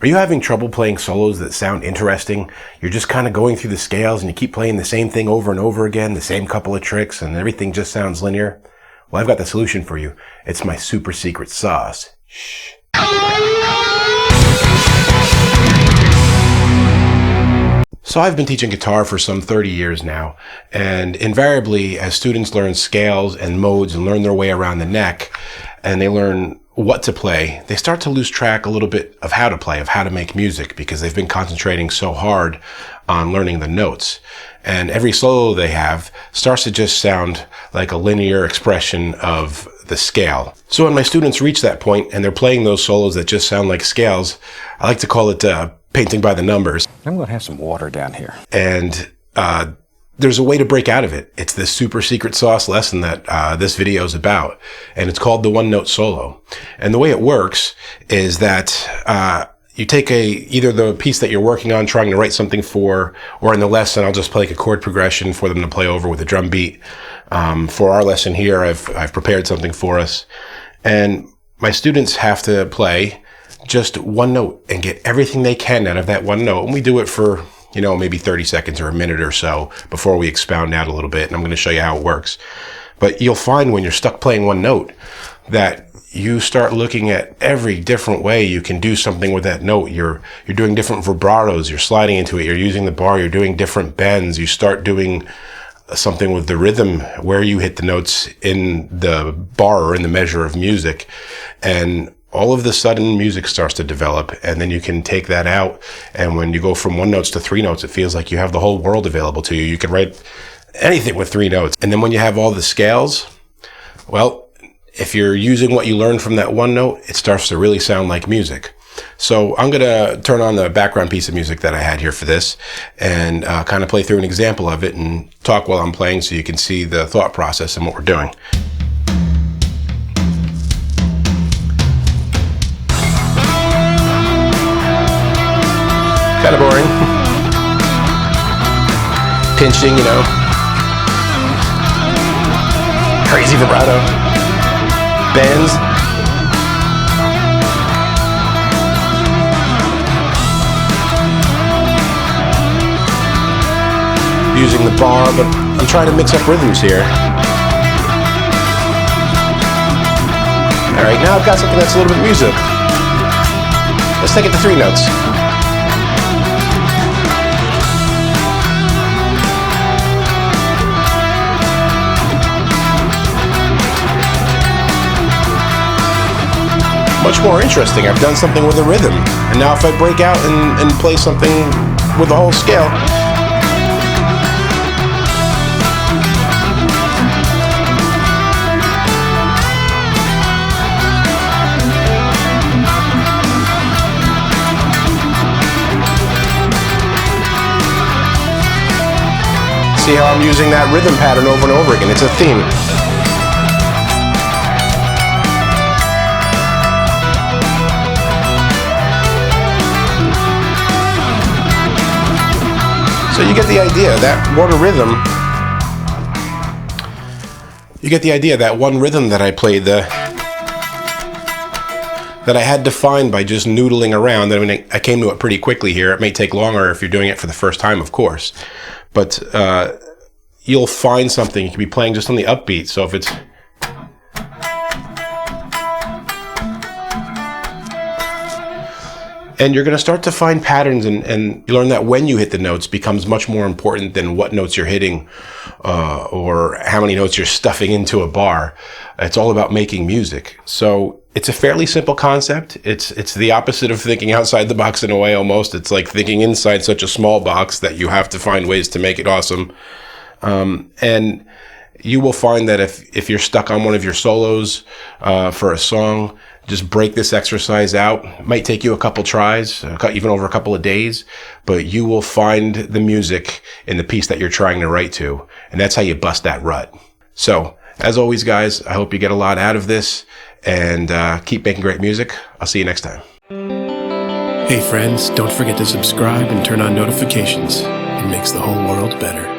Are you having trouble playing solos that sound interesting? You're just kind of going through the scales and you keep playing the same thing over and over again, the same couple of tricks, and everything just sounds linear? Well, I've got the solution for you. It's my super secret sauce. Shh. So I've been teaching guitar for some 30 years now, and invariably as students learn scales and modes and learn their way around the neck, and they learn what to play, they start to lose track a little bit of how to play, of how to make music, because they've been concentrating so hard on learning the notes. And every solo they have starts to just sound like a linear expression of the scale. So when my students reach that point and they're playing those solos that just sound like scales, I like to call it painting by the numbers. I'm going to have some water down here. And there's a way to break out of it. It's this super secret sauce lesson that this video is about, and it's called the one-note solo. And the way it works is that you take either the piece that you're working on, trying to write something for, or in the lesson, I'll just play like a chord progression for them to play over with a drum beat. For our lesson here, I've prepared something for us, and my students have to play just one note and get everything they can out of that one note. And we do it for, maybe 30 seconds or a minute or so before we expound out a little bit. And I'm going to show you how it works. But you'll find when you're stuck playing one note that you start looking at every different way you can do something with that note. You're doing different vibratos. You're sliding into it. You're using the bar. You're doing different bends. You start doing something with the rhythm where you hit the notes in the bar or in the measure of music. And all of a sudden music starts to develop, and then you can take that out. And when you go from one notes to three notes, it feels like you have the whole world available to you. You can write anything with three notes. And then when you have all the scales, well, if you're using what you learned from that one note, it starts to really sound like music. So I'm going to turn on the background piece of music that I had here for this and kind of play through an example of it and talk while I'm playing so you can see the thought process and what we're doing. Kind of boring. Pinching, crazy vibrato. Bends. Using the bar, but I'm trying to mix up rhythms here. All right, now I've got something that's a little bit music. Let's take it to three notes. Much more interesting. I've done something with a rhythm, and now if I break out and play something with the whole scale, see how I'm using that rhythm pattern over and over again. It's a theme. So you get the idea, that one rhythm, that one rhythm that I played, that I had to find by just noodling around. I mean, I came to it pretty quickly here. It may take longer if you're doing it for the first time, of course. But you'll find something. You can be playing just on the upbeat. So if it's... And you're going to start to find patterns, and you learn that when you hit the notes becomes much more important than what notes you're hitting or how many notes you're stuffing into a bar. It's all about making music. So it's a fairly simple concept. It's the opposite of thinking outside the box in a way almost. It's like thinking inside such a small box that you have to find ways to make it awesome. And you will find that if you're stuck on one of your solos for a song, just break this exercise out. It might take you a couple tries, even over a couple of days, but you will find the music in the piece that you're trying to write to. And that's how you bust that rut. So, as always, guys, I hope you get a lot out of this, and keep making great music. I'll see you next time. Hey friends, don't forget to subscribe and turn on notifications. It makes the whole world better.